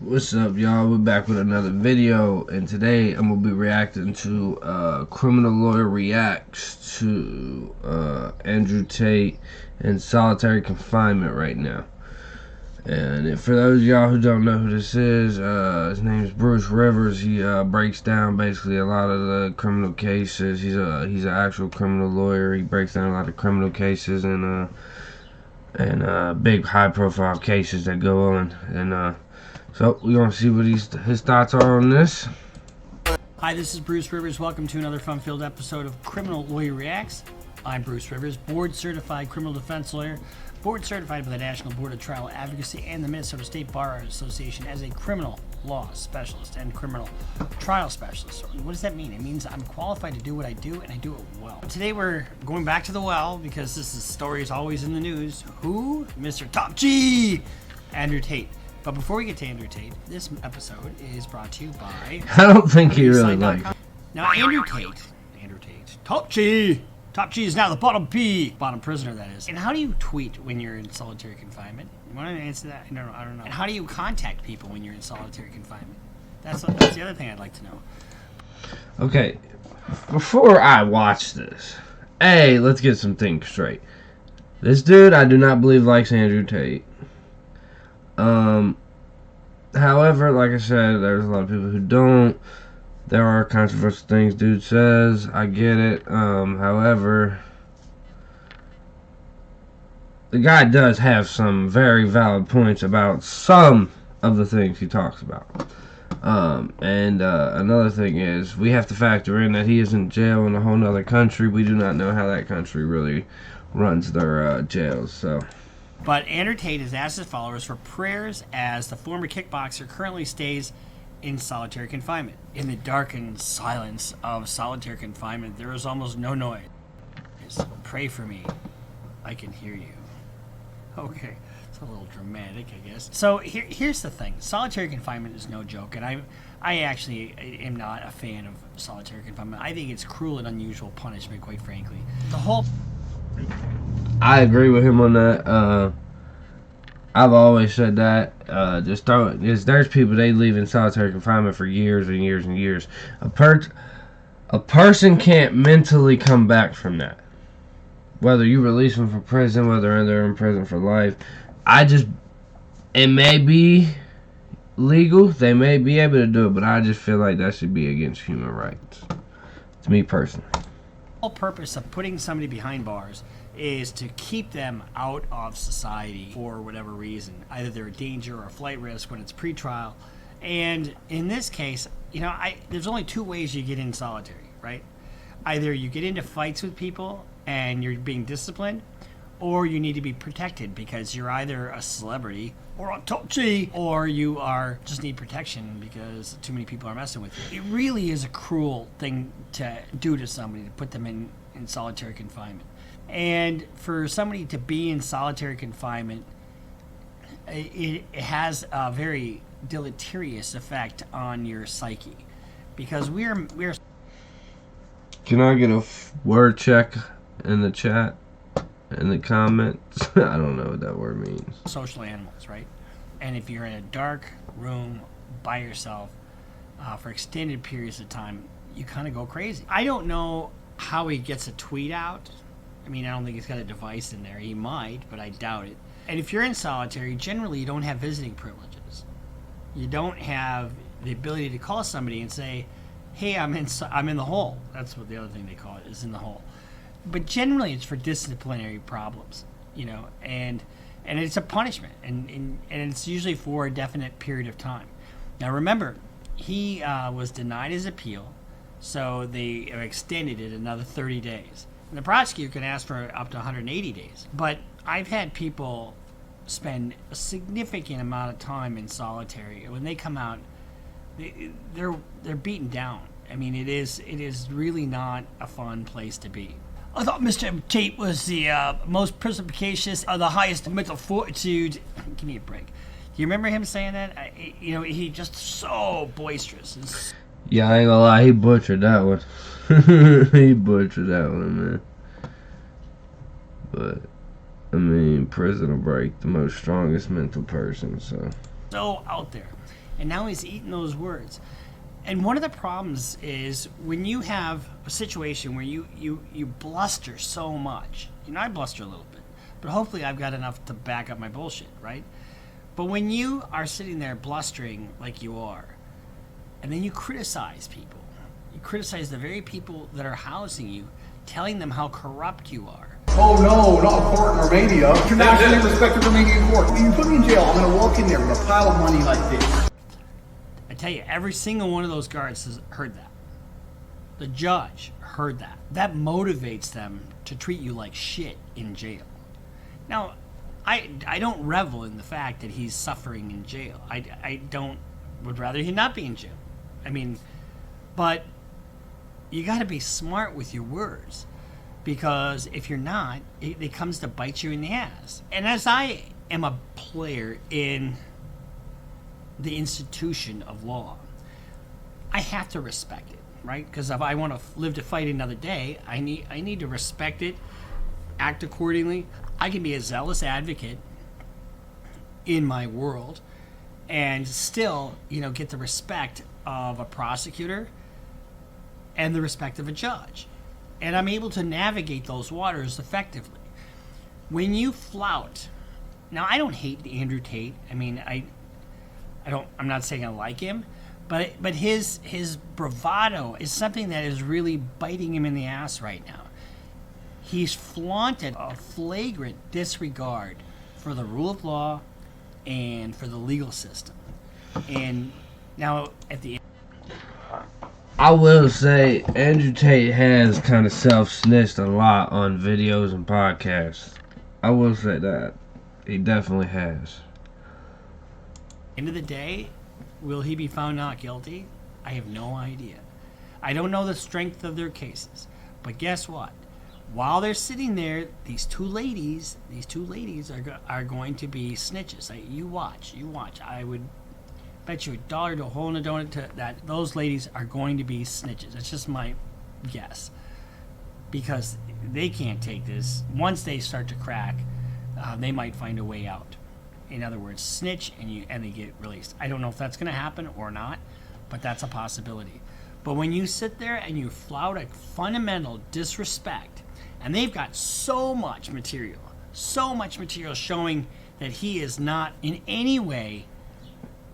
What's up, y'all? We're back with another video, and today I'm gonna be reacting to criminal lawyer reacts to Andrew Tate in solitary confinement right now. And for those of y'all who don't know who this is, his name is Bruce Rivers. He breaks down basically a lot of the criminal cases. He's an actual criminal lawyer. He breaks down a lot of criminal cases and big high-profile cases that go on. And so we're gonna see what his thoughts are on this. Hi, this is Bruce Rivers. Welcome to another fun-filled episode of Criminal Lawyer Reacts. I'm Bruce Rivers, board-certified criminal defense lawyer, board-certified by the National Board of Trial Advocacy and the Minnesota State Bar Association as a criminal law specialist and criminal trial specialist. What does that mean? It means I'm qualified to do what I do, and I do it well. Today we're going back to the well because this story is always in the news. Who? Mr. Top G! Andrew Tate. But before we get to Andrew Tate, this episode is brought to you by... I don't think he really likes it. Now, Andrew Tate, Top G is now the bottom prisoner, that is. And how do you tweet when you're in solitary confinement? You want to answer that? No, I don't know. And how do you contact people when you're in solitary confinement? That's the other thing I'd like to know. Okay, before I watch this, let's get some things straight. This dude, I do not believe likes Andrew Tate. However, like I said, there's a lot of people who don't. There are controversial things dude says. I get it. However, the guy does have some very valid points about some of the things he talks about. Another thing is, we have to factor in that he is in jail in a whole nother country. We do not know how that country really runs their jails, so... But Andrew Tate has asked his followers for prayers as the former kickboxer currently stays in solitary confinement. In the darkened silence of solitary confinement, there is almost no noise. Pray for me. I can hear you. Okay, it's a little dramatic, I guess. So here's the thing. Solitary confinement is no joke, and I actually am not a fan of solitary confinement. I think it's cruel and unusual punishment, quite frankly. The whole... I agree with him on that. I've always said that. There's people, they live in solitary confinement for years and years and years. A person can't mentally come back from that. Whether you release them from prison, whether they're in prison for life. It may be legal. They may be able to do it, but I just feel like that should be against human rights. To me personally. The whole purpose of putting somebody behind bars is to keep them out of society for whatever reason. Either they're a danger or a flight risk when it's pre-trial. And in this case, there's only two ways you get in solitary, right? Either you get into fights with people and you're being disciplined, or you need to be protected because you're either a celebrity or a top G, or you just need protection because too many people are messing with you. It really is a cruel thing to do to somebody, to put them in solitary confinement. And for somebody to be in solitary confinement, it has a very deleterious effect on your psyche, because we're. Can I get a word check in the chat, in the comments? I don't know what that word means. Social animals, right? And if you're in a dark room by yourself for extended periods of time, you kind of go crazy. I don't know how he gets a tweet out. I mean, I don't think he's got a device in there. He might, but I doubt it. And if you're in solitary, generally you don't have visiting privileges. You don't have the ability to call somebody and say, hey, I'm in the hole. That's what the other thing they call it, is in the hole. But generally it's for disciplinary problems, and it's a punishment, and it's usually for a definite period of time. Now remember, he was denied his appeal, so they extended it another 30 days. And the prosecutor can ask for up to 180 days. But I've had people spend a significant amount of time in solitary. When they come out, they're beaten down. I mean, it is really not a fun place to be. I thought Mr. Tate was the most perspicacious, the highest mental fortitude. Give me a break. Do you remember him saying that? He just so boisterous. Yeah, I ain't gonna lie, he butchered that one. He butchered that one, man. But, I mean, prison will break the most strongest mental person, so... So out there. And now he's eating those words. And one of the problems is when you have a situation where you bluster so much. You know, I bluster a little bit, but hopefully I've got enough to back up my bullshit, right? But when you are sitting there blustering like you are, and then you criticize people, you criticize the very people that are housing you, telling them how corrupt you are. Oh no, not a court in Romania. Internationally respected Romanian court. When you put me in jail, I'm gonna walk in there with a pile of money like this. I tell you, every single one of those guards has heard that. The judge heard that. That motivates them to treat you like shit in jail. Now, I don't revel in the fact that he's suffering in jail. I would rather he not be in jail. I mean, but you got to be smart with your words, because if you're not, it comes to bite you in the ass. And as I am a player in the institution of law, I have to respect it, right? Because if I want to live to fight another day, I need to respect it, act accordingly. I can be a zealous advocate in my world and still, get the respect of a prosecutor and the respect of a judge. And I'm able to navigate those waters effectively. When you flout, now I don't hate Andrew Tate. I mean, I'm not saying I like him, but his bravado is something that is really biting him in the ass right now. He's flaunted a flagrant disregard for the rule of law and for the legal system. And now at the end, I will say Andrew Tate has kind of self-snitched a lot on videos and podcasts. I will say that. He definitely has. End of the day, will he be found not guilty? I have no idea. I don't know the strength of their cases. But guess what? While they're sitting there, these two ladies are going to be snitches. You watch. I would bet you $1 to a hole in a donut that those ladies are going to be snitches. That's just my guess. Because they can't take this. Once they start to crack, they might find a way out. In other words, snitch and they get released. I don't know if that's going to happen or not, but that's a possibility. But when you sit there and you flout a fundamental disrespect, and they've got so much material showing that he is not in any way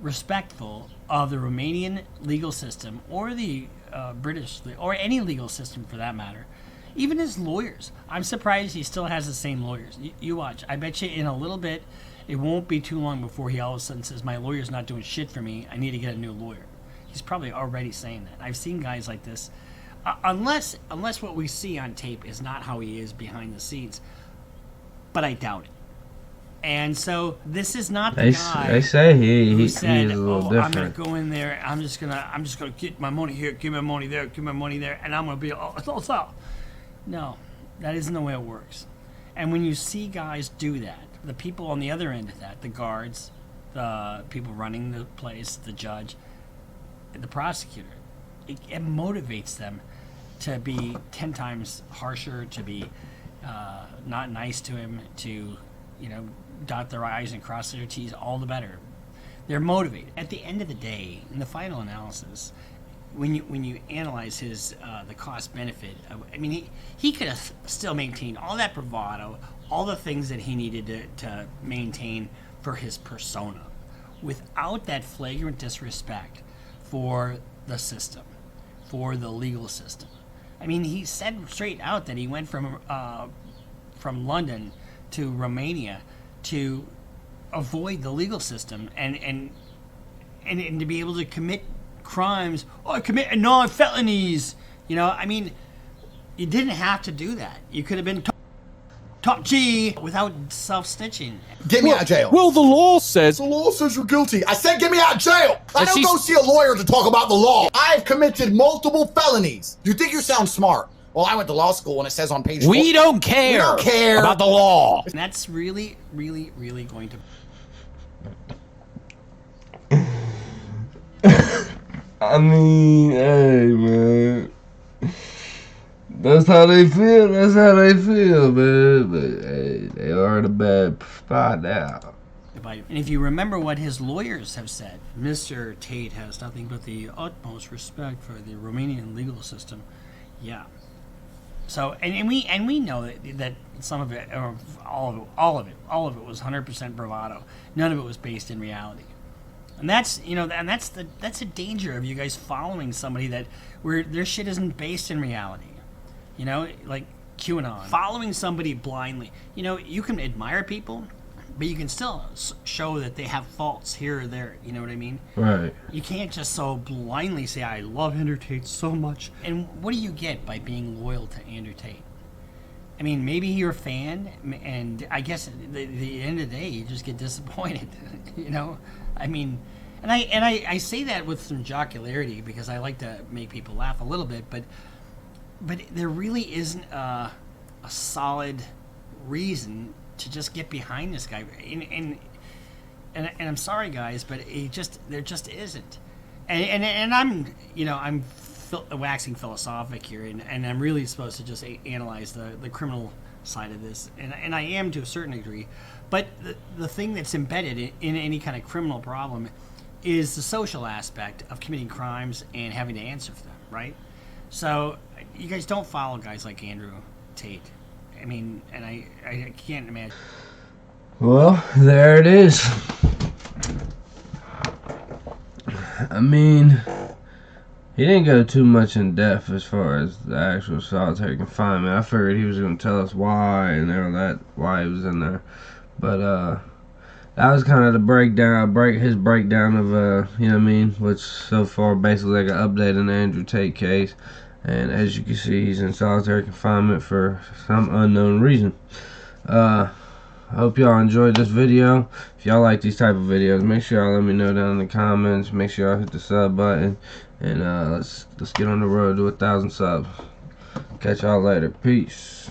respectful of the Romanian legal system or the British, or any legal system for that matter. Even his lawyers. I'm surprised he still has the same lawyers. You watch. I bet you in a little bit, it won't be too long before he all of a sudden says, my lawyer's not doing shit for me. I need to get a new lawyer. He's probably already saying that. I've seen guys like this. Unless what we see on tape is not how he is behind the scenes. But I doubt it. And so this is not the guy. They say he said, is a little different. I'm gonna go in there. I'm just gonna get my money here, give my money there, give my money there, and I'm gonna be all. No, that isn't the way it works. And when you see guys do that, the people on the other end of that, the guards, the people running the place, the judge, the prosecutor, it motivates them to be 10 times harsher, to be not nice to him, to dot their I's and cross their T's, all the better. They're motivated. At the end of the day, in the final analysis, when you analyze his the cost benefit, I mean he could have still maintained all that bravado, all the things that he needed to maintain for his persona, without that flagrant disrespect for the system, for the legal system. I mean, he said straight out that he went from London to Romania to avoid the legal system and to be able to commit crimes. I commit non-felonies. I mean, you didn't have to do that. You could have been top G without self-snitching. Get me out of jail. Well, the law says... The law says you're guilty. I said get me out of jail. I don't go see a lawyer to talk about the law. I've committed multiple felonies. You think you sound smart? Well, I went to law school and it says on page 4. We don't care about the law. And that's really, really, really going to... I mean, hey, man. That's how they feel, man. But, hey, they are in a bad spot now. But justified. And if you remember what his lawyers have said, Mr. Tate has nothing but the utmost respect for the Romanian legal system. Yeah. So, and we know that some of it, or all of it was 100% bravado. None of it was based in reality. And that's that's a danger of you guys following somebody that where their shit isn't based in reality. Like QAnon. Following somebody blindly. You can admire people, but you can still show that they have faults here or there. You know what I mean? Right. You can't just so blindly say, I love Andrew Tate so much. And what do you get by being loyal to Andrew Tate? I mean, maybe you're a fan, and I guess at the end of the day, you just get disappointed. I mean, and I say that with some jocularity because I like to make people laugh a little bit, but there really isn't a solid reason to just get behind this guy. And I'm sorry, guys, but there just isn't. And I'm waxing philosophic here, and I'm really supposed to just analyze the criminal side of this, and I am to a certain degree. But the thing that's embedded in any kind of criminal problem is the social aspect of committing crimes and having to answer for them, right? So you guys don't follow guys like Andrew Tate. I mean, and I can't imagine. Well, there it is. I mean, he didn't go too much in depth as far as the actual solitary confinement. I figured he was going to tell us why and all that, why he was in there. But that was kind of the his breakdown of which so far basically like an update on the Andrew Tate case. And as you can see, he's in solitary confinement for some unknown reason. I hope y'all enjoyed this video. If y'all like these type of videos, make sure y'all let me know down in the comments. Make sure y'all hit the sub button, and let's get on the road to 1,000 subs. Catch y'all later. Peace.